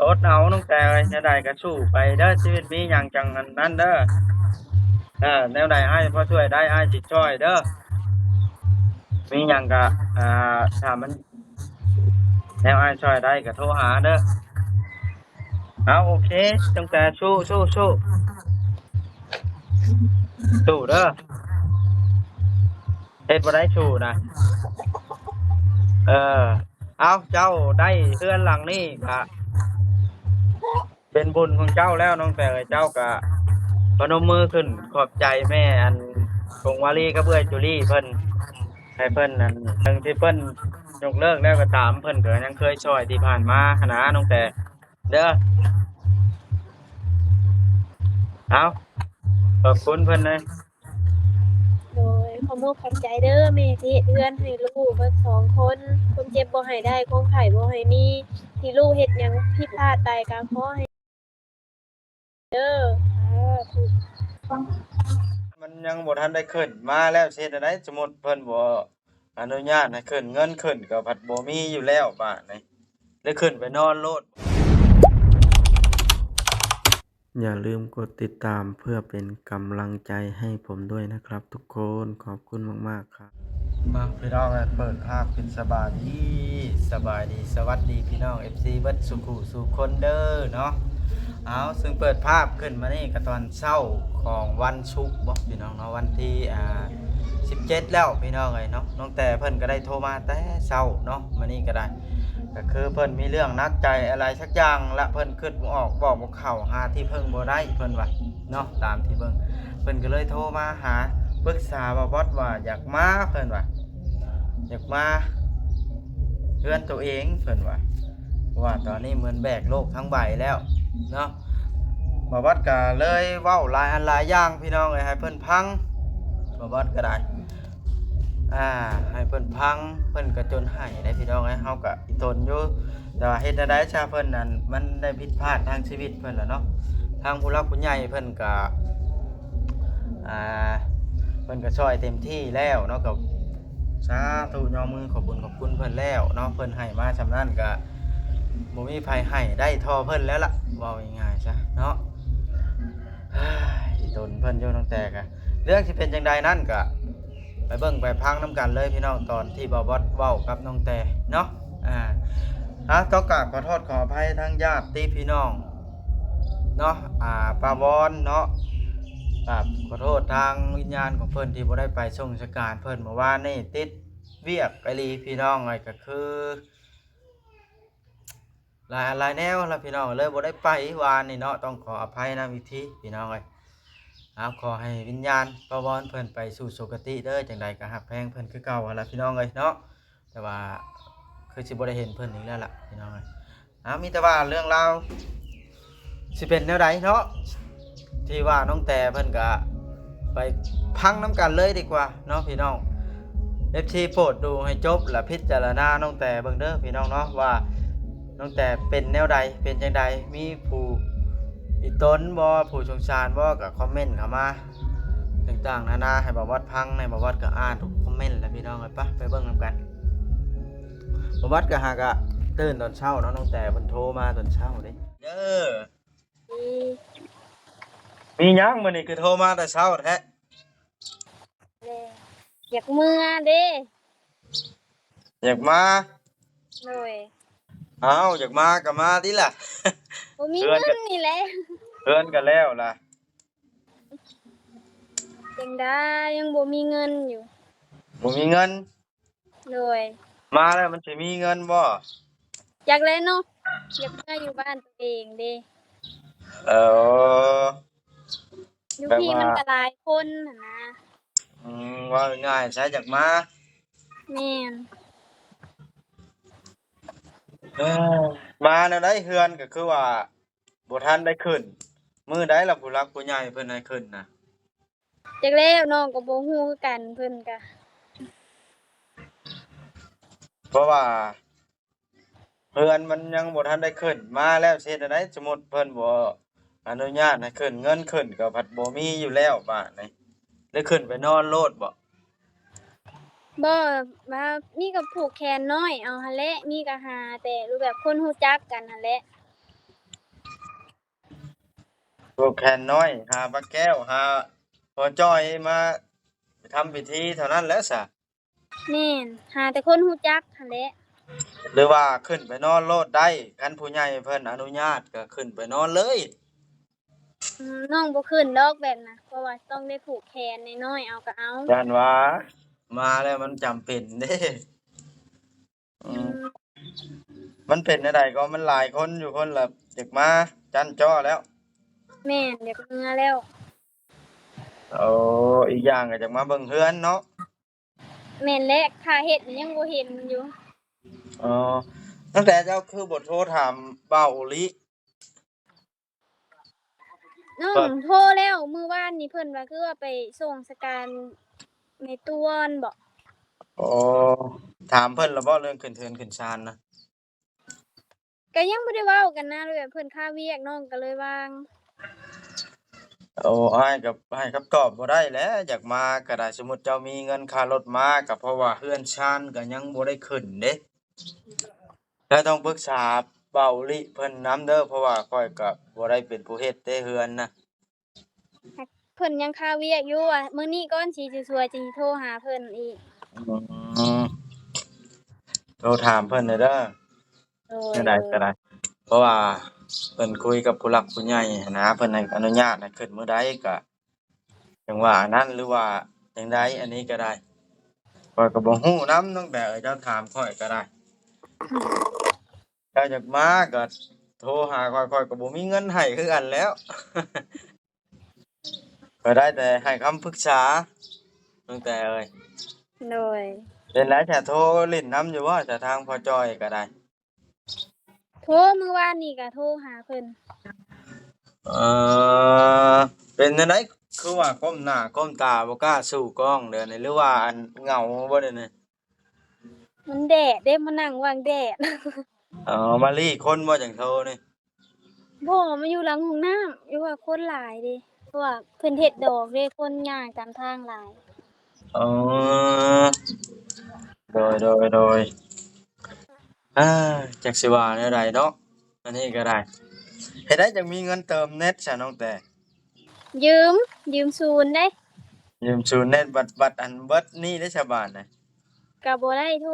อดเอาน้องแต่เอ้ยแนวใดก็สู้ไปเด้อชีวิตมีหยังจังอันนั้นเด้อแนวใดอ้ายพอช่วยได้อ้ายสิช่วยเด้อมีหยังก็ถ้ามันแนวอ้ายช่วยได้ก็โทรหาเด้อเอาโอเคตั้งแต่สู้เด้อเฮ็ดบ่ได้สู้นะเออเอาเจ้าได้เรือนหลังนี้ก็เป็นบุญของเจ้าแล้วน้องแต่เอ้ยเจ้าก็พนมมือขึ้นขอบใจแม่อันกงวาลีกับเอื้อยจุลีเพิ่น ให้เพิ่นนั่นทั้งที่เพิ่นยกเลิกแล้วก็ตามเพิ่นก็ยังเคยช่วยที่ผ่านมาหั้นนะน้องแต่เด้อเอาขอบคุณเพิ่นเลยโดยขอมกขอบใจเด้อแม่ที่เฮ็ดเรือนให้ลูกเบิด2 คนคนเจ็บบ่ให้ได้คนไข้บ่ให้มีที่ลูกเฮ็ดหยังผิดพลาดไปก็ขอให้เด้อมันยังบ่ทันได้ขึ้นมาแล้วสิเฮ็ดจั่งใดสมมุติเพิ่นบ่อนุญาตให้ขึ้นเงินขึ้นก็ผัดบ่มีอยู่แล้วบาดนี้เลยขึ้นไปนอนโลดอย่าลืมกดติดตามเพื่อเป็นกำลังใจให้ผมด้วยนะครับทุกคนขอบคุณมากๆครับมาพี่น้องเปิดภาพเป็นสบายดีสวัสดีพี่น้อง FC เบิดสุขุสุคนเด้อเนาะเอาซึ่งเปิดภาพขึ้นมานี่ก็ตอนเช้าของวันศุกร์บ่พี่น้องเนาะวันที่17แล้วพี่น้องเอ้ยเนาะน้องแต่เพิ่นก็ได้โทรมาแต่เช้าเนาะมานี่ก็ได้ก็คือเพิ่นมีเรื่องนักใจอะไรสักอย่างละเพิ่นคิดบ่ออกบอกบ่เข้าหาที่เพิ่งบ่ได้เพิ่นว่าเนาะตามที่เบิ่งเพิ่นก็เลยโทรมาหาปรึกษาบ่บอสว่าอยากมาเพิ่นว่าอยากมาเฮือนตัวเองเพิ่นว่าเพราะว่าตอนนี้เหมือนแบกโลกทั้งใบแล้วเนาะบ่บอสก็เลยเว้าหลายอันหลายอย่างพี่น้องเอ้ยให้เพิ่นพังบ่บอสก็ได้ให้เพิ่นพังเพิ่นก็จนให้ได้พี่น้องเอ้ยเฮาก็อีตนอยู่แต่ว่าเฮ็ดได้ชาเพิ่นนั่นมันได้ผิดพลาดทางชีวิตเพิ่นล่ะเนาะทางผู้หลักผู้ใหญ่เพิ่นก็อ่าเพิ่นก็ช่วยเต็มที่แล้วเนาะก็สาธุยอมมือขอบคุณเพิ่นแล้วเนาะเพิ่นให้มาซำนั้นก็บ่มีไผให้ได้เท่าเพิ่นแล้วล่ะเว้าง่ายๆซะเนาะอีตนเพิ่นอยู่ตั้งแต่ก็เรื่องสิเป็นจังใดนั้นก็ไปเบิ่งไปพังน้ำกันเลยพี่น้องตอนที่บ่าวบอสเว้ากับน้องแต่เนาะต้องกราบขอโทษขออภัยทางญาติพี่น้องเนาะปาวอนเนาะขอโทษทางวิญญาณของเพิ่นที่บ่ได้ไปส่งราชการเพิ่นเมื่อวานนี่ติดเวียกไอรีพี่น้องไงก็คือหลายแนวแล้วพี่น้องเลยบ่ได้ไปวานนี่เนาะต้องขออภัยนำอีกทีพี่น้องเอ้ยขอให้วิญญาณปาวอนเพิ่นไปสู่สุคติเด้อจังใดก็ฮักแพงเพิ่นคือเก่าหั่นล่ะพี่น้องเอ้ยเนาะแต่ว่าคือสิบ่ได้เห็นเพิ่นอีกแล้วล่ะพี่น้องเอ้ยมีแต่ว่าเรื่องราวสิเป็นแนวใดเนาะที่ว่าน้องแต่เพิ่นก็ไปพังน้ำกันเลยดีกว่าเนาะพี่น้อง FC โปรดดูให้จบและพิจารณาน้องแต่เบิ่งเด้อพี่น้องเนาะว่าน้องแต่เป็นแนวใดเป็นจังใดมีผู้อีตนบ่ผู้สงสารบ่ก็คอมเมนต์เข้ามาต่างๆนานาให้บ่วัดพังให้บ่วัดก็อ่านทุกคอมเมนต์แหละพี่น้องเอ้ยไปเบิ่งนำกันบ่วัดก็หากะตื่นตอนเช้าเนาะน้องแต่เพิ่นโทรมาตอนเช้าเด้เด้อมีหยังมื้อนี้คือโทรมาแต่เช้าแท้อยากเมื่อเด้อยากมาโดยอยากมาก็มาติล่ะ บ่มีเงินนี่แหละเพื่อนกันแล้วล่ะจังได้ยังบ่มีเงินอยู่บ่มีเงินโดยมาแล้วมันสิมีเงินบ่อยากเลยเนาะอยากมาอยู่บ้านตัวเองเด้เอออยู่แบบพี่ว่ามันก็หลายคนน่ะนะว่าง่ายใช้จากมาแม่นเออมาแนวใดเฮือนก็คือว่าบ่ทันได้ขึ้นมื้อใดล่ะผู้หลักผู้ใหญ่เพิ่นให้ขึ้นน่ะจักแล้วน้องก็บ่ฮู้คือกันเพิ่นก็เพราะว่าเฮือนมันยังบ่ทันได้ขึ้นมาแล้วสิเฮ็ดจั่งใดสมมุติเพิ่นบ่อนุญาตให้ขึ้นเงินขึ้นก็ผัดบ่มีอยู่แล้วบาดนี้เลยขึ้นไปนอนโลดบ่บ่ว่ามีก็ผูกแขนน้อยเอาหั่นแหละมีก็หาแต่รูปแบบคนรู้จักกันหั่นแหละ ผูกแขนน้อยหาปลาแก้วหาพ่อจ้อยมาทำพิธีเท่านั้นแหล้วซะแม่นหาแต่คนรู้จักหั่นแหละ หรือว่าขึ้นไปนอนโลดได้คันผู้ใหญ่เพิ่นอนุญาตก็ขึ้นไปนอนเลยน้องบ่ขึ้นดอกแบบน่ะเพราะว่าต้องได้ผูกแขนน้อยๆเอาก็เอาย่านว่ามาแล้วมันจำเป็นเด้อือืมมมันเป็นจั่งใดก็มันหลายคนอยู่คนละอยากมาจันจ้อแล้วแม่นเดี๋ยวเมื่อแล้วโอ้อีกอย่างก็อยากมาเบิ่งเฮือนเนาะแม่นแหละค่าเฮ็ดยังบ่เห็นอยู่อ๋อตั้งแต่เจ้าคือบ่โทรถามเบ้าอีหลิน้องก็โทรแล้วมื้อวานนี้เพิ่นว่าคือว่าไปส่งสการแม่ตวนบ่อ๋อถามเพิ่นแล้วบ่เรื่องขึ้นเทือนขึ้นศาลนะ ก็ยังบ่ได้เว้ากันนะเลยแบบเพิ่นค่าเวียกน้องก็เลยวางโอ้ให้กับตอบบ่ได้แหล้วอยากมาก็ได้สมมุติเจ้ามีเงินค่ารถมาก็เพราะว่าเรือนชานก็ยังบ่ได้ขึ้นเด้แล้วต้องปรึกษาเบาลิเพิ่นนำเด้อเพราะว่าข้อยก็บ่ได้เป็นผู้เฮ็ดเด้เรือนนะเพิ่นยังค่าเวียกอยู่อะมื้อนี้ก่อนสิสวยๆสิโทรหาเพิ่นอีกอืมโทรถามเพิ่นเด้อโดแนวใดก็ยได้เพราะว่าเพิ่นคุยกับผู้หลักผู้ใหญ่หั้นนะเพิ่นให้อนุญาตให้ขึ้นมื้อใดก็จังว่าอันนั้นหรือว่าจังใดอันนี้ก็ได้ข้อยก็บ่ฮู้นำตั้งแต่เจ้าถามข้อยก็ได้ เจ้าอยากมาก็โทรหาข้อยก็บ่มีเงินให้คือกันแหล้ว ก็ได้แต่ให้คำปรึกษาตั้งแต่เอ่ยๆโดยเป็นไรจะโทรเล่นนำอยู่บ่จะทางพ่อจ้อยก็ได้โทรมื้อวานนี้ก็โทรหาเพิ่น เอ่เป็นจังไดคือว่าก้มหน้าก้มตาบ่กล้าสู้กล้องเด้อนี่หรือว่าอันเหงาบ่เด้อนี่มันแดดเด้มานั่งวางแดด อ๋อมาลีคนบ่จังโทรนี่บ่มาอยู่หลังห้องน้ำอยู่ว่าคนหลายเด้เพราะว่าเพิ่นเฮ็ดดอกเด้คนย่างตามทางหลายอ๋อโดยอาจักสิว่าแนวใดเนาะอันนี้ก็ได้เฮ็ดได้จังมีเงินเติมเน็ตซะน้องแต่ยืมยืมศูนย์เด้ยืมศูนย์เน็ตบัดอันเบิดหนี้ได้ฉบาดน่ะ ก็บ่ได้โทร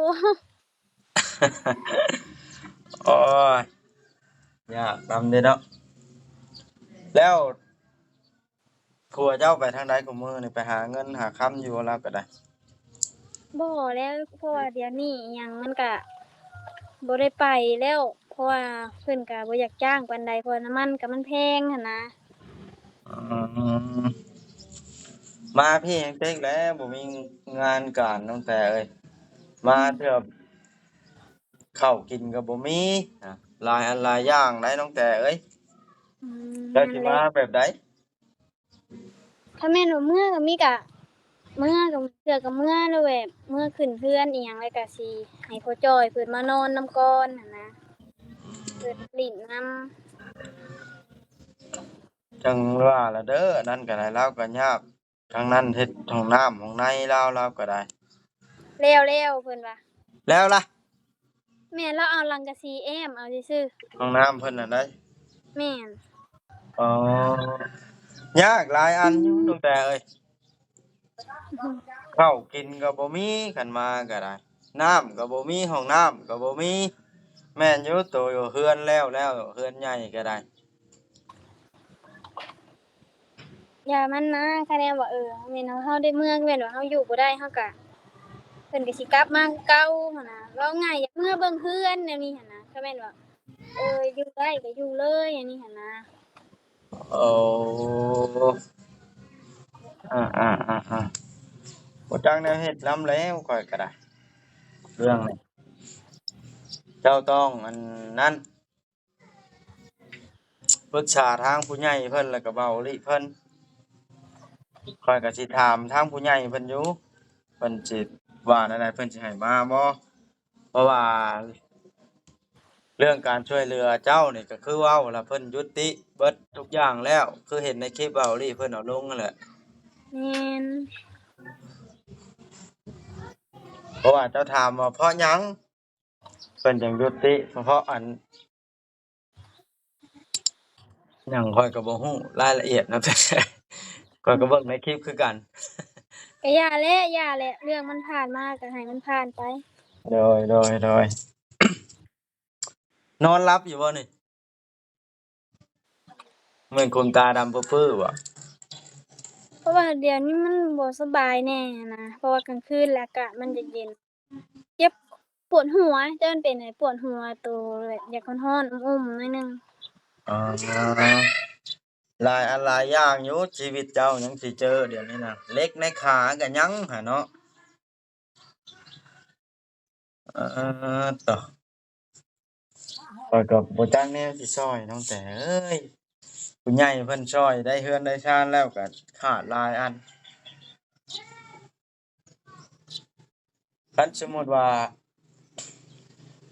โอ้ยยากนำเด้เนาะแล้วผัวเจ้าไปทางใดของมือนี่ไปหาเงินหาค้ำอยู่แล้วก็ได้บ่แล้วเพราะว่าเดี๋ยวนี้อิหยังมันก็บ่ได้ไปแล้วเพราะว่าเพิ่นก็บ่อยากจ้างปานใดเพราะน้ำมันก็มันแพงหันนะอืมมาพี่แฮงเต็กแล้วบ่มีงานการตั้งแต่เอ้ยมาเทื่อข้าวกินก็บ่มีอะหลายอันหลายอย่างได้น้องแต่เอ้ยแล้วนั่นแหละสิมาแบบใดถ้าแม่นว่าเมื่อก็มีก็เมื่อก็เทื่อก็เมื่อแล้วแบบเมื่อขึ้นเรือนอิหยังแล้วก็สิให้พ่อจ้อยเพิ่นมานอนนำก่อนหันนะเพิ่นลิ้นนำ จังว่าล่ะเด้ออันนั้นก็ได้เลาก็ยากทางนั้นเฮ็ดห้องน้ำห้องในเลาก็ได้แล้วเพิ่นว่าแล้วล่ะแม่นเราเอาลังกะซีแอมเอาซื่อห้องน้ำเพิ่นน่ะได้ๆแม่นอ๋อยากหลายอันอยู่ตั้งแต่เอ้ยข้าวกินก็บ่มีคันมาก็ได้น้ำก็บ่มีห้องน้ำก็บ่มีแม่นอยู่โตอยู่เฮือนแล้วเฮือนใหญ่ก็ได้อย่ามันนะคะแนนว่าแม่นเฮาได้เมืองแม่นว่าเฮาอยู่บ่ได้เฮาก็เพิ่นก็สิกลับมาคือเก่าหั่นน่ะเว้าง่ายอยากเมื่อเบิ่งเฮือนแนวนี้หั่นน่ะถ้าแม่นว่าอยู่ได้ก็อยู่เลยอันนี้หั่นนะโอ้อาๆบ่จักแนวเฮ็ดนำแล้วข้อยก็ได้เรื่องนี้เจ้าต้องอันนั้นปรึกษาทางผู้ใหญ่เพิ่นแล้วก็เว้าลิเพิ่นข้อยก็สิถามทางผู้ใหญ่เพิ่นอยู่เพิ่นสิว่าแนวใดเพิ่นสิให้มาบ่เพราะว่า เรื่องการช่วยเหลือเจ้านี่ก็คือเว้าแล้วเพิ่นยุติเบิดทุกอย่างแล้วคือเห็นในคลิปเว้าลี่เพิ่นเอาลงนั่นแหละแม่นเพราะว่าเจ้าถามว่าเพราะหยังเพิ่นจังยุติเพราะอัน หยังข้อยก็บ่ฮู้รายละเอียดนะแต่ข้อยก็เบิ่งในคลิปคือกัน ก็อย่าแหละอย่าแหละเรื่องมันผ่านมาก็ให้มันผ่านไป โดยนอนหลับอยู่บ่นี่เหมือนคนตาดำปื้อๆบ่ เพราะว่าเดี๋ยวนี้มันบ่สบายแน่นะเพราะว่ากลางคืนแล้วอากาศมันจะเย็นเจ็บปวดหัวจะมันเป็นไอ้ปวดหัวตัวแบบอยากร้อนๆอุ่มๆหน่อยหนึงอ๋อหลายอันหลายอย่างอยู่ชีวิตเจ้ายังสิเจอเดี๋ยวนี้น่ะเล็กในขาก็ยังหั้นเนาะต่อข้อยก็บ่จักแนวสิช่วยน้องแต่เอ้ยผู้ใหญ่เพิ่นช่วยได้เฮือนได้ชานแล้วก็ขาดหลายอันคันสมมุติว่า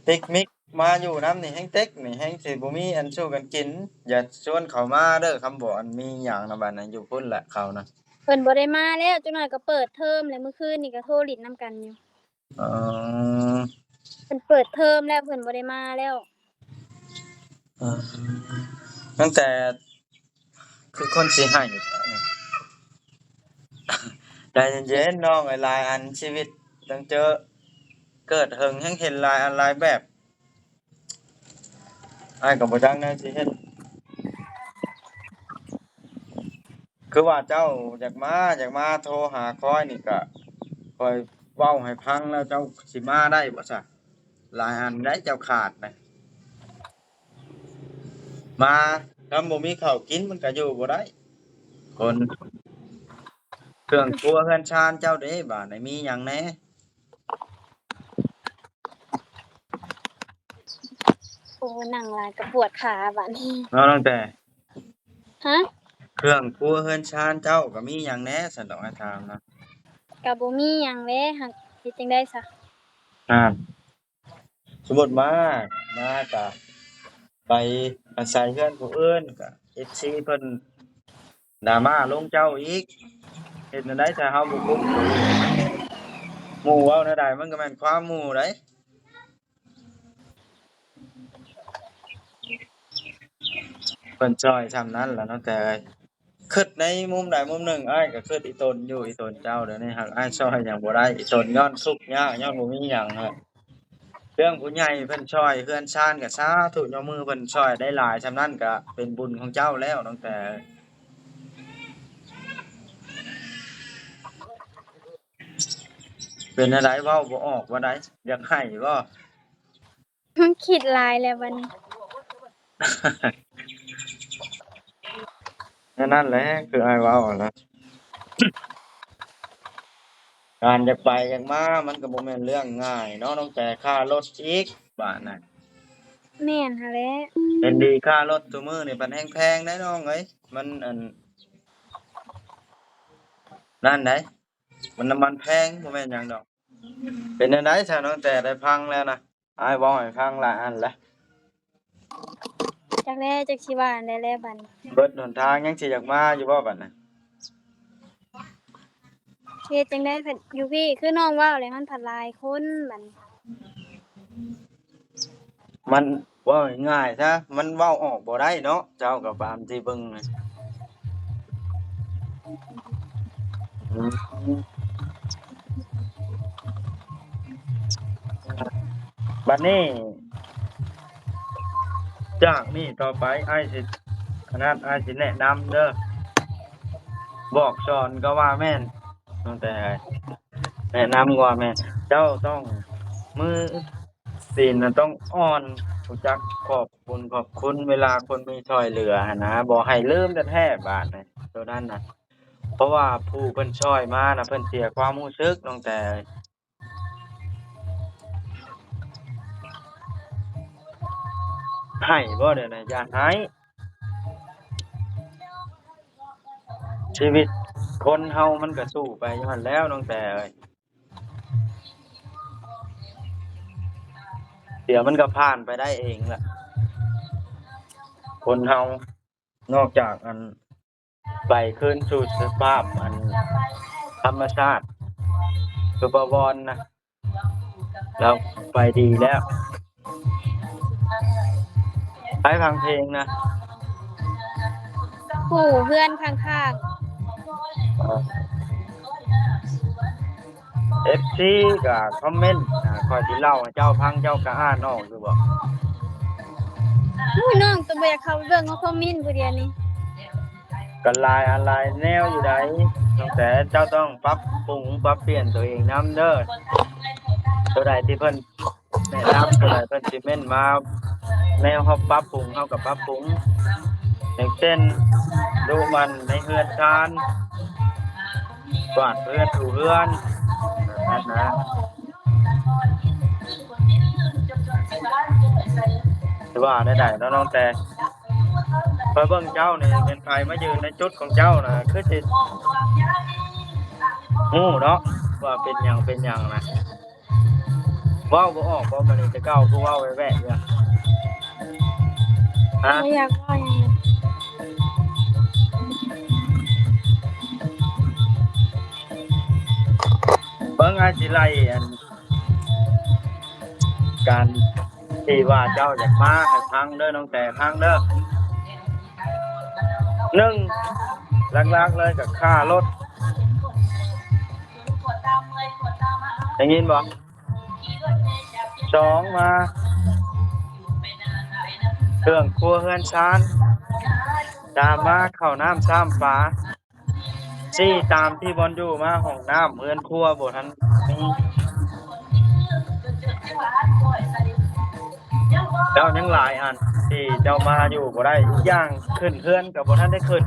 ปิกนิกมาอยู่นำนี่แฮงเต็กนี่แฮงสิบ่มีอันสู้กันกินอย่าชวนเขามาเด้อคำบ่อันมีหยังน่ะบัดนั้นอยู่พุ่นแหละเขานะเพิ่นบ่ได้มาแล้วจักหน่อยก็เปิดเทอมแล้วมื้อคืนนี่ก็โทรลิ้นนำกันอยู่อ๋อ เพิ่นเปิดเทอมแล้วเพิ่นบ่ได้มาแล้ว อ่าตั้งแต่คือคนสิให้แท้นี่ใจเย็นๆน้องไอ้หลายอันชีวิตต้องเจอเกิดหึงแฮ่งเห็นหลายอันหลายแบบอ้ายก็บ่จักแนวสิเฮ็ดคือว่าเจ้าอยากมาโทรหาข้อยนี่ก็ข้อยเว้าให้ฟังแล้วเจ้าสิมาได้บ่ซะหลายอันได้เจ้าขาดนะมาถ้าบ่มีข้าวกินมันก็อยู่บ่ได้คนเครื่องครัวเรือนชานเจ้าเด้บาดนี้มีหยังแหน่ โอ้นั่งหลายก็ปวดขาบัดนี้เนาะตั้งแต่ ฮะเครื่องครัวเรือนชานเจ้าก็มีหยังแหน่ซั่นดอกอ้ายถามนะก็บ่มีหยังแหละหักเฮ็ดจั่งใดซะอาสมมุติมาก็ไปอาศัยเรือนผู้อื่นก็ FC เพิ่นด่ามาลงเจ้าอีกเฮ็ดแนวใดถ้าเฮาบ่คุมตัวเองหมู่เว้าแนวใดมันก็แม่นความหมู่ไดเพิ่นช่วยส่ำนั้นแหละเนาะแต่คิดในมุมใดมุมหนึ่งอ้ายก็คิดอีตนอยู่อีตนเจ้าเดี๋ยวนี้หักอ้ายช่วยหยังบ่ได้อีตนย้อนทุกข์ยากย้อนบ่มีหยังนั่นแหละ เรื่องผู้ใหญ่เพิ่นช่วยเฮือนชานก็สาธุยกมือเพิ่นช่วยได้หลายส่ำนั้นก็เป็นบุญของเจ้าแล้วตั้งแต่เป็นจั่งใดเว้าบ่ออกว่าใดอยากให้บ่ คิดหลายแล้วบัดนี้ นั่นแหละคืออ้ายเว้าอะนะการอยากไปอยากมามันก็บ่แม่นเรื่องง่ายเนาะตั้งแต่ค่ารถอีกบาดนั้นแม่นหั้นแหละเห็นดีค่ารถซุมื้อนี่มันแฮงแพงเด้น้องเอ้ยมันอันนั่นไดมันน้ำมันแพงบ่แม่นหยังดอกเป็นจั่งใดซะตั้งแต่ได้ฟังแล้วนะอ้ายเว้าให้ฟังหลายอันแล้ว จักแลจักสิว่าอันใดแลบัดนี้เบิดหนทางยังสิอยากมาอยู่บ่บัดน่ะเฮ็ดจั่งใดเพิ่นอยู่พี่คือน้องเว้าแหละมันผัดหลายคนบัดนี้มันเว้าง่ายๆซะมันเว้าออกบ่ได้เนาะเจ้าก็ตามที่เบิ่งน่ะอืมบัดนี้จากนี้ต่อไปอ้ายสิขนาดอ้ายสิแนะนำเด้อบอกสอนก็ว่าแม่นตั้งแต่แนะนำก็ว่าแม่นเจ้าต้องมือศีลน่ะต้องอ่อนรู้จักขอบคุณเวลาคนมีช่วยเหลือหั้นนะบ่ให้ลืมแท้ๆบาดนี้ตัวนั้นน่ะ เพราะว่าผู้เพิ่นช่วยมาน่ะเพิ่นเสียความรู้สึกตั้งแต่ให้บ่เดี๋ยวนี้อย่าให้ชีวิตคนเฮามันก็สู้ไปอยู่หั่นแหล้วน้องแต่เอ้ยเดี๋ยวมันก็ผ่านไปได้เองแหละคนเฮานอกจากอันไปคืนสู่สภาพอันธรรมชาติสุภาพรนะแล้วไปดีแล้วไปฟังเพลงนะ ผู้เพื่อนข้าง FC ก็คอมเมนต์ข้อยสิเล่าให้เจ้าฟังเจ้าก็อ่านออกอยู่บ่ ๆอู้น้องตัวบ่อยากเข้าไปเบิ่งเขาคอมเมนต์ผู้เดียวนี่ ก็หลายอันหลายแนวอยู่ใดตั้งแต่เจ้าต้องปรับปรุงปรับเปลี่ยนตัวเองนํเด้อตัวใดที่เพิ่นแนะนำตัวใดเพิ่นสิเม้นมาแนวเฮาปรับปรุงเฮาก็ปรับปรุงอย่างเช่นดูมันในเฮือนชานกวาดเฮือนถูเฮือนแบบนั้นนะสิว่าได้ๆเนาะน้องแต่ไปเบิ่งเจ้านี่เป็นไผมายืนในจุดของเจ้าน่ะคือสิฮู้เนาะว่าเป็นหยังนะเว้าบ่ออกบ่มันนี่แต่เก่าคือเว้าแว่ๆอยู่อะฮะ บ่อยากเว้าหยังเลย เบิ่งอาสิไล่อันการที่ว่าเจ้าอยากมาให้พังเด้อน้องแต่พังเด้อหนึ่งหลักๆเลยก็ค่ารถได้ยินบ่สองมาเครื่องครัวเรือนชานตามมาข้าวน้ำซ้ำปลาสี่ตามที่บอลอยู่มาห้องน้ำเรือนครัวบ่ทันมีเจ้ายังหลายอันที่เจ้ามาอยู่บ่ได้อีกอย่างขึ้นเรือนก็บ่ทันได้ขึ้น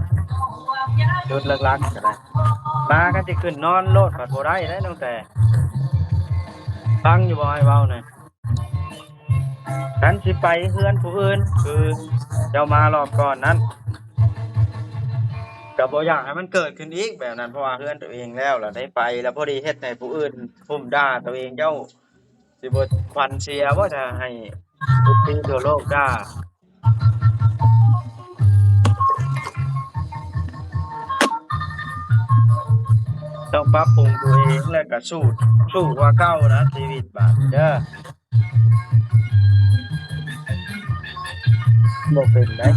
จุดหลักๆก็ได้มากันสิขึ้นนอนโลดก็บ่ได้เด้น้องแต่ฟังอยู่บ่ให้เว้าน่ะฉันสิไปเรือนผู้อื่นคือเจ้ามารอบก่อนนั้นก็บ่อยากให้มันเกิดขึ้นอีกแบบนั้นเพราะว่าเรือนตัวเองแล้วล่ะได้ไปแล้วพอดีเฮ็ดให้ผู้อื่นพุ่มด่าตัวเองเจ้าสิบ่ขวัญเสียบ่ถ้าให้ทุกทีทั่วโลกด่าต้องปรับปรุงตัวเองแล้วก็สู้กว่าเก่านะชีวิตบาดนี้เด้อบ่เป็นได้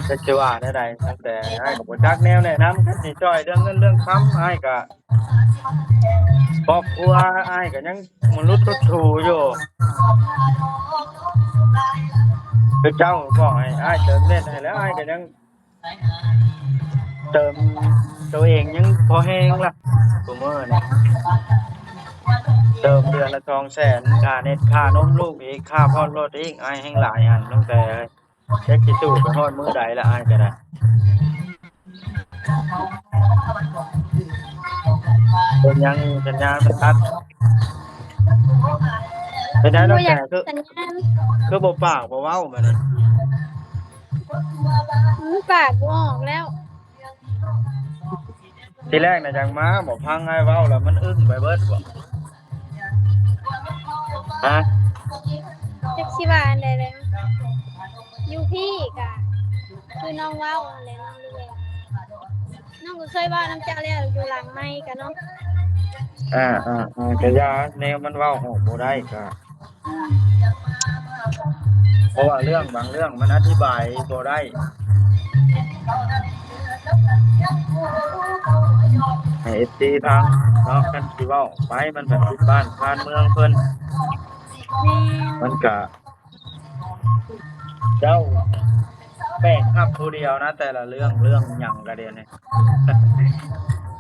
จะสิว่าได้ใดตั้งแต่อ้ายก็บ่จักแนวแนะนำคันสิช่วยเรื่องเงินเรื่องคำอ้ายก็ครอบครัวอ้ายก็ยังมนุษย์ทุทูอยู่คือเจ้าบอกให้อ้ายเติมเน็ตให้แล้วอ้ายก็ยังเติมตัวเองยังพอแห้งล่ะซุมื้อนี่เติมเดือนละ200,000ค่าเน็ตค่านมลูกอีกค่าผ่อนรถอีกอ้ายแฮ่งหลายอันตั้งแต่เช็กสิสู้ไปฮอดมื้อใดละอ้ายก็ได้เป็นหยังสัญญาณมันตัดเป็นได้ตั้บ่งแต่อยากสัญญาณ คือบ่ปากบ่เว้าบัดนี้ ปากบ่ออกแล้ว ทีแรกน่ะจังมาบ่พังให้เว้าแล้วมันอึ้งไปเบิดบ่ฮะ จักสิว่าอันใดเลยอยู่พี่ก็คือน้องเว้านั่นแหละน้องรู้แล้วน้องก็เคยเว้าน้ำเจ้าแล้วอยู่หลังไมค์ก็เนาะ ก็อย่าแนวมันเว้าออกบ่ได้ก็เพราะว่าเรื่องบางเรื่องมันอธิบายบ่ได้ให้ FC ฟังเนาะคันสิเว้าไปมันแบบผิดบ้านผ่านเมืองเพิ่น แม่ มันก็เจ้าแบ่งรับผู้เดียวนะแต่ละเรื่องหยังก็เดียวนี่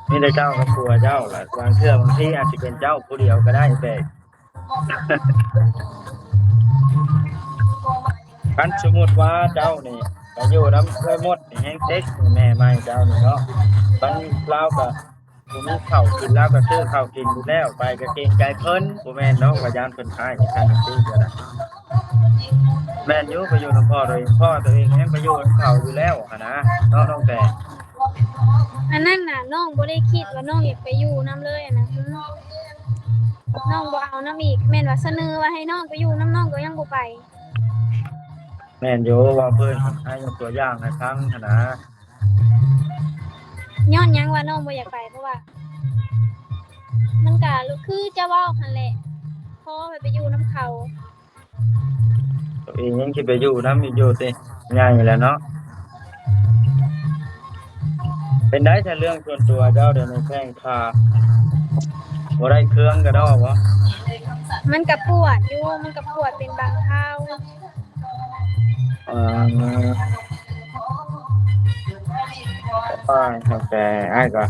มีแต่เจ้ากับผัวเจ้าล่ะบางเทื่อบางทีอาจสิเป็นเจ้าผู้เดียวก็ได้แบก คันสมมุติว่าเจ้านี่ไปอยู่นำเคยหมดนี่แฮงเต็กแม่ใหม่เจ้านี่เนาะบางลาวก็บ่มีข้าวกินแล้วก็ซื้อข้าวกินอยู่แล้วไปก็เกรงใจเพิ่นบ่แม่นเนาะว่าย่านเพิ่นขายนี่คันซี่ก็ได้แม่นอยู่ไปอยู่นำพ่อตัวเองพ่อตัวเองยังไปอยู่นำเขาอยู่แล้วหันนะเนาะน้องแต่ อันนั้นน่ะน้องบ่ได้คิดว่าน้องอยากไปอยู่นํเลยอะนะน้องบ่เอานํอีกแม่นว่าเสนอว่าให้น้องไปอยู่นํน้องก็ยังบ่ไป แม่นอยู่ว่าเพิ่นให้ยกตัวอย่างให้ฟังหันนะ ย้อนหยังว่าน้องบ่อยากไปเพราะว่า มันก็คือจะเว้าหั่นแหละพอไปอยู่นํเขา ตัวเองยังสิไปอยู่นำอยู่ติใหญ่แล้วเนาะเป็นได้แต่เรื่องส่วนตัวเจ้าเดี๋ยวนี้แข้งขาบ่ได้เครื่องก็ดอกบ่มันก็ปวดอยู่มันก็ปวดเป็นบางคราว อ่าตั้งแต่อ้ายก็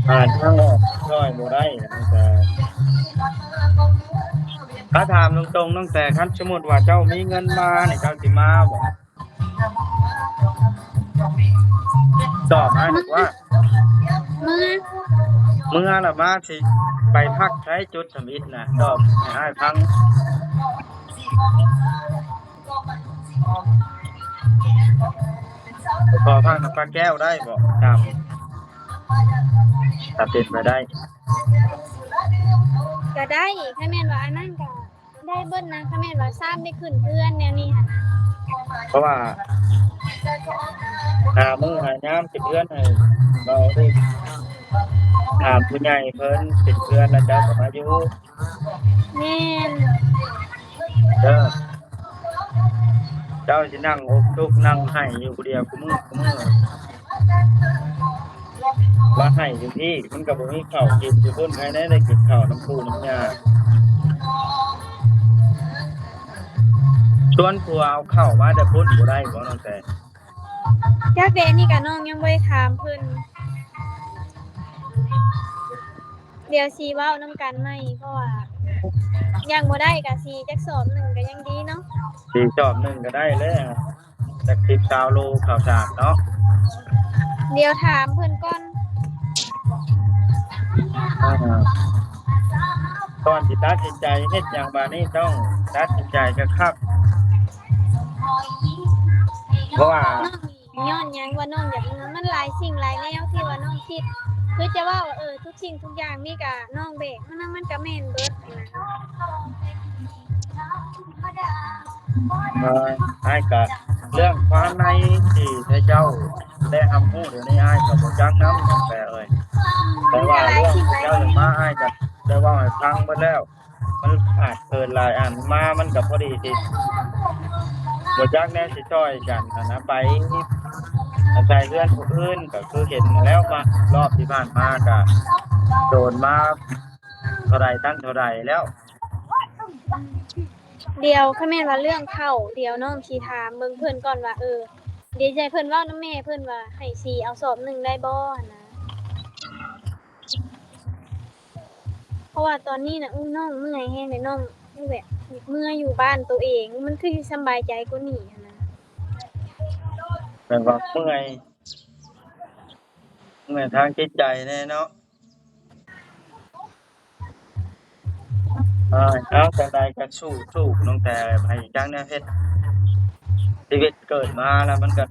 ทางออกช่วยบ่ได้ตั้งแต่ถ้าถามตรงๆตั้งแต่คันสมมุติว่าเจ้ามีเงินมานี่เจ้าสิมาบ่ตอบอ้ายดีกว่า เมื่อ เมื่อน่ะมาสิไปพักใช้จุดสำอิฐน่ะตอบให้อ้ายฟังขอพักน้ำปลาแก้วได้บ่ครับถ้าเป็นไปได้ ก็ได้ถ้าแม่นว่าอันนั้นก็ได้เบิ้ลนะถ้าแม่นว่าซ้ำได้ขึ้นเพื่อนแนวนี้ค่ะ เพราะว่าหามื้อหายามเป็นเพื่อนให้เราได้ถามผู้ใหญ่เพิ่นเป็นเพื่อนแล้วเจ้าก็มาอยู่แม่นเด้อเจ้าสินั่งอกทุกข์นั่งไห้อยู่ผู้เดียวคุมื้อว่าไห้อยู่ที่มันก็บ่มีข้าวกินอยู่พุ่นใครได้กินข้าวน้ำปูน้ำยาชวนผัวเอาข้าวมาแต่พุ่นบ่ได้บ่น้องแต่จักเดนี่ก็น้องยังบ่ได้ถามเพิ่นเดี๋ยวสิเว้านำกันใหม่เพราะว่ายังบ่ได้ก็สิจักสอบหนึงก็ยังดีเนาะสิจอบหนึงก็ได้เลยอะจัก10 20โลข้าวสารเนาะเดี๋ยวถามเพิ่นก่อนก่อนสิตัดสินใจเฮ็ดหยังบัดนี้ต้องตัดสินใจคักๆเพราะว่าน้องย้อนหยังว่าน้องอยากมันหลายสิ่งหลายแนวที่ว่าน้องคิดคือจะว่าทุกสิ่งทุกอย่างนี่ก็น้องแบกมันก็แม่นเบิดนะอ้ายก็เรื่องความในที่ให้เจ้าได้ทำฮู้เดี๋ยวนี้อ้ายก็บ่จักนำตั้งแต่แต่ว่าเรื่องที่เจ้าอยากมาอ้ายก็ได้เว้าให้ฟังเบิดแล้วมันขาดเกินหลายอันมามันก็พอดีสิบ่จักแนวสิช่วยกันหั้นนะไปอาศัยเพื่อนผู้อื่นก็คือเห็นแล้วมารอบที่ผ่านมาก็โดนมาเท่าใดตั้งเท่าใดแล้ว เดี๋ยวคันแม่นว่าเรื่องเข้าเดี๋ยวน้องสิถามเบิ่งเพิ่นก่อนว่าเดี๋ยวจะให้เพิ่นเว้านำแม่เพิ่นว่าให้สิเอาสอบหนึงได้บ่หั้นนะเพราะว่าตอนนี้น่ะน้องเมื่อยแฮงเลยน้องคือแบบเมื่อยอยู่บ้านตัวเองมันคือสิสำบายใจกว่านี้หั้นนะแบบว่าเมื่อยทางจิตใจแน่เนาะเอาจังใดก็สู้น้องแต่ให้จังแนวเฮ็ดชีวิตเกิดมาแล้วมันก็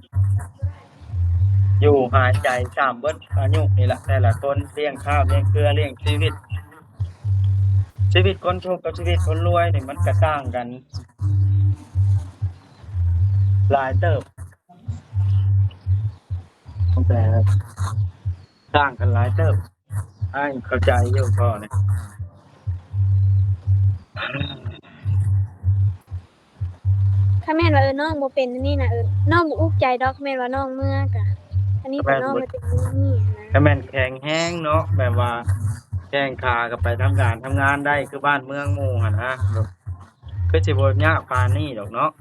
อยู่หายใจตามเบิดอายุนี่ล่ะแต่ละคนเลี้ยงข้าวเลี้ยงเกลือเลี้ยงชีวิตคนทุกข์กับชีวิตคนรวยนี่มันก็ต่างกันหลายเติบตั้งแต่ต่างกันหลายเติบอ้ายเข้าใจอยู่พอเนี่ย ถ้าแม่นว่าน้องบ่เป็นอันนี้น่ะน้องบ่อุกใจดอกแม่นว่าน้องเมื่อกะอันนี้แต่น้องมันเป็นนี่นะก็แม่นแข็งแรงเนาะแบบว่าแข้งขาก็ไปทำงานได้คือบ้านเมืองหมู่หั่นนะแบบคือสิบ่ยากปานนี้ดอกเนาะ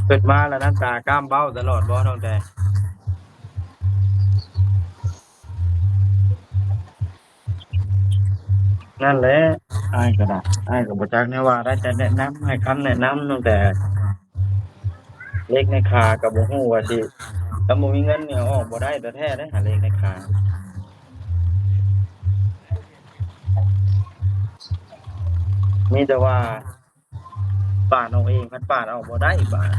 เกิดมาแล้วน้ำตาก้ามเบ้าตลอดบ่น้องแต่นั่นแหละอ้ายก็ได้อ้ายก็บ่จักแนวว่าได้แต่แนะนำให้คำแนะนำตั้งแต่เลขในขาก็บ่ฮู้ว่าสิถ้าบ่มีเงินเนี่ยออกบ่ได้แต่แท้เด้อหาเลขในขามีแต่ว่าปาดเอาเองมันปาดเอาบ่ได้บาด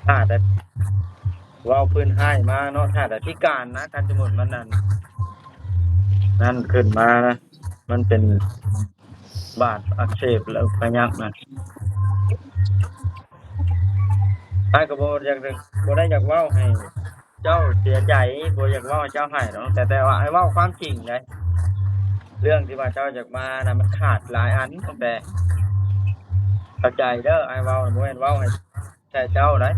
ถ้าแต่เว้าพื้นให้มาเนาะถ้าแต่พิการนะคันสมมุติมันนั่นขึ้นมานะมันเป็นบาดอักเสบแล้วพยักนะอ้ายก็บ่อยากบ่ได้อยากเว้าให้เจ้าเสียใจบ่อยากเว้าให้เจ้าให้ดอกแต่ว่าให้เว้าความจริงได้ เรื่องที่ว่าเจ้าอยากมานะมันขาดหลายอันตั้งแต่เข้าใจเด้อไอ้เว้าบ่แม่นเว้าให้ใช่เจ้าได้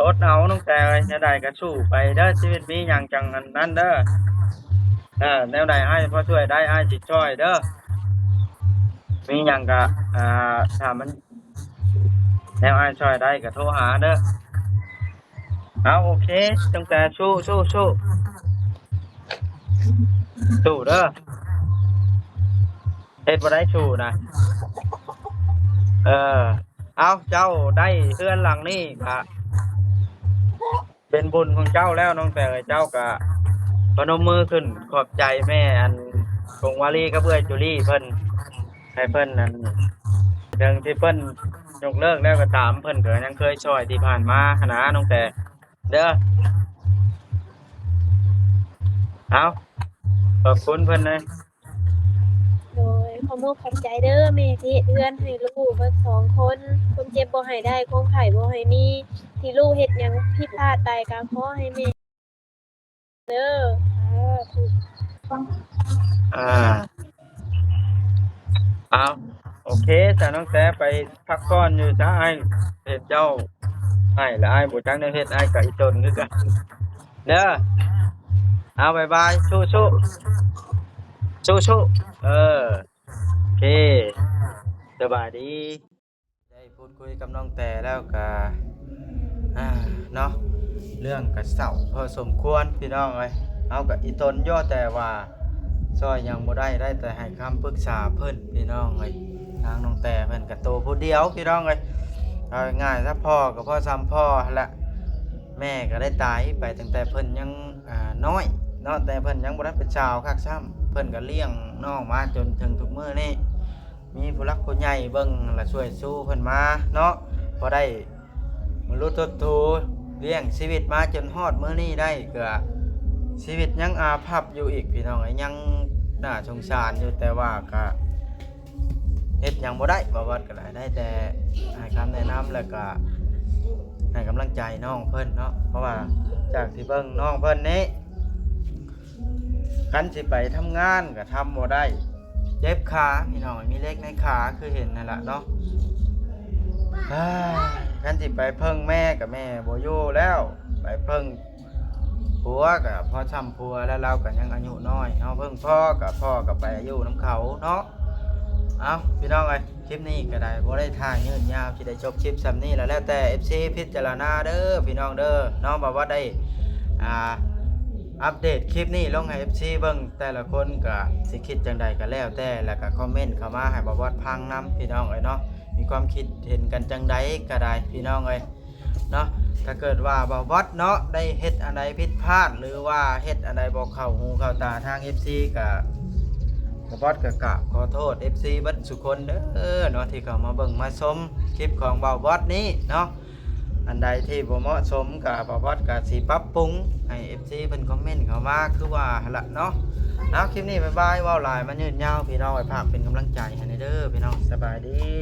อดเอาน้องแต่เอ้ยแนวใดก็สู้ไปเด้อชีวิตมีหยังจังอันนั้นเด้อแนวใดอ้ายพอช่วยได้อ้ายสิช่วยเด้อมีหยังก็ถ้ามันแนวอ้ายช่วยได้ก็โทรหาเด้อเอาโอเคตั้งแต่สู้สู้สู้สู้เด้อเฮ็ดบ่ได้สู้นะเออเอาเจ้าได้เฮือนหลังนี้ก็เป็นบุญของเจ้าแล้วน้องแต่เอ้ยเจ้าก็พนมมือขึ้นขอบใจแม่อันกงวาลีกับเอื้อยจุลี่เพิ่นให้เพิ่นนั่นเรื่องที่เพิ่นยกเลิกแล้วก็ตามเพิ่นก็ยังเคยช่วยที่ผ่านมาหั้นนะน้องแต่เด้อเอาขอบคุณเพิ่นเลย โดยขอมอบขอบใจเด้อแม่ที่เฮ็ดเรือนให้ลูกเบิดสองคนคนเจ็บบ่ให้ได้คนไข้บ่ให้มีที่ลูกเฮ็ดหยังผิดพลาดไปก็ขอให้แม่เด้อสาธุ อ่าเอาโอเคจ้ะน้องแต้ไปพักผ่อนอยู่จ้าไอ้เฮ็ดเจ้าไอ้ละไอ้บ่จักได้เฮ็ดไอ้ก็อีตนคือกันเด้อเอาบ๊ายบายสู้ๆสู้ๆโอเคสบายดีได้พูดคุยกับน้องแต่แล้วก็เนาะเรื่องก็เศร้าพอสมควรพี่น้องเอ้ยเอาก็อีตนย่อแต่ว่าซอยยังบ่ได้แต่ให้คำปรึกษาเพิ่นพี่น้องเอ้ยทางน้องแต่เพิ่นก็โตผู้เดียวพี่น้องเอ้ยเอาง่ายๆถ้าพ่อก็พ่อซ้ำพ่อหั่นแหละแม่ก็ได้ตายไปตั้งแต่เพิ่นยังน้อยเนาะแต่เพิ่นยังบ่ได้เป็นชาวคักซ้ำเพิ่นก็เลี้ยงน้องมาจนถึงทุกมื้อนี้มีผู้หลักผู้ใหญ่เบิ่งและช่วยสู้เพิ่นมาเนาะพอได้มนุษย์ทดทูเลี้ยงชีวิตมาจนฮอดมื้อนี้ได้ก็ชีวิตยังอาภัพอยู่อีกพี่น้องยังน่าสงสารอยู่แต่ว่าก็เฮ็ดหยังบ่ได้บ่ว่าก็ได้แต่ให้คำแนะนำแล้วก็ให้กำลังใจน้องเพิ่นเนาะเพราะว่าจากที่เบิ่งน้องเพิ่นนี้คันสิไปทำงานก็ทำบ่ได้เจ็บขาพี่น้องมีเล็กในขาคือเห็นนั่นล่ะเนาะคันสิไปเพิ่งแม่กับแม่บ่อยู่แล้วไปเพิ่งผัวกับพ่อซ้ำผัวแล้วเราก็ยังอายุน้อยเนาะเพิ่งพ่อกับไปอายุน้ำเขาเนาะเอาพี่น้องเอ้ยคลิปนี้ก็ได้บ่ได้ท่ายืดยาวสิได้จบคลิปซ้ำนี้แล้วแต่ FC พิจารณาเด้อพี่น้องเด้อเนาะบ่ว่าได้อัปเดตคลิปนี้ลงให้ FC เบิ่งแต่ละคนก็สิคิดจังใดก็แล้วแต่แล้วก็คอมเมนต์เข้ามาให้บ่ว่าพังนํพี่น้องเอ้ยเนาะมีความคิดเห็นกันจังใดก็ได้พี่น้องเอ้ยเนาะถ้าเกิดว่าบ่วัดเนาะได้เฮ็ดอะไรผิดพลาดหรือว่าเฮ็ดอะไรบ่เข้าหูเข้าตาทาง FC ก็บ่วัดก็กราบขอโทษ FC เบิดทุกคนเด้อเนาะที่เข้ามาเบิ่งมาชมคลิปของบ่วัดนี้เนาะอันใดที่บ่เหมาะสมก็บ่วัดก็สิปรับปรุงให้ FC เพิ่นคอมเมนต์เข้ามาคือว่าหั่นล่ะเนาะคลิปนี้บ๊ายบายเว้าหลายมันยืดยาวพี่น้องไว้ภาคเป็นกำลังใจให้เด้อพี่น้องสบายดี